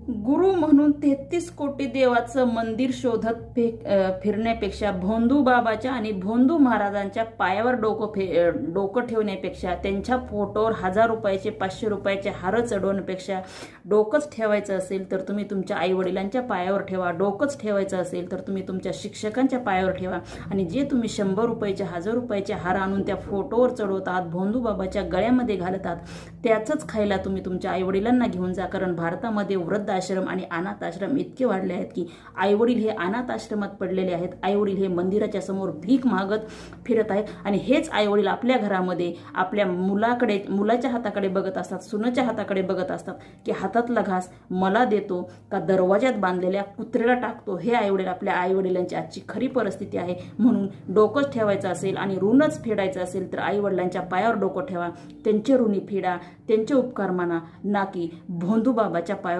गुरु म्हणून 33 कोटी देवाचं मंदिर शोधत फिरण्यापेक्षा भोंदू बाबाच्या आणि भोंदू महाराजांच्या पायावर डोकं ठेवण्यापेक्षा त्यांच्या फोटोवर 1000 रुपयाचे 500 रुपयाचे हार चढवण्यापेक्षा डोकंच ठेवायचं असेल तर तुम्ही तुमच्या आई वडिलांच्या पायावर ठेवा. डोकंच ठेवायचं असेल तर तुम्ही तुमच्या शिक्षकांच्या पायावर ठेवा. आणि जे तुम्ही 100 रुपयाचे 1000 रुपयाचे हार आणून त्या फोटोवर चढवतात, भोंदू बाबाच्या गळ्यामध्ये घालतात, त्याचंच खायला तुम्ही तुमच्या आई वडिलांना घेऊन जा. कारण भारतामध्ये वृद्ध आश्रम आणि अनाथ आश्रम इतके वाढले आहेत की आईवडील हे अनाथ आश्रमात पडलेले आहेत. आईवडील हे मंदिराच्या समोर भीक मागत फिरत आहेत आणि हेच आईवडील आपल्या घरामध्ये आपल्या मुलाच्या हाताकडे बघत असतात, सुनेच्या हाताकडे बघत असतात की हातातला घास मला देतो का दरवाजात बांधलेल्या कुत्र्याला टाकतो. हे आईवडील आपल्या आईवडिलांची आजची खरी परिस्थिती आहे. म्हणून डोकंच ठेवायचं असेल आणि ऋणच फेडायचं असेल तर आईवडिलांच्या पायावर डोकं ठेवा, त्यांचे ऋणी फेडा, त्यांचे उपकार माना, ना की भोंदू बाबाच्या पायावर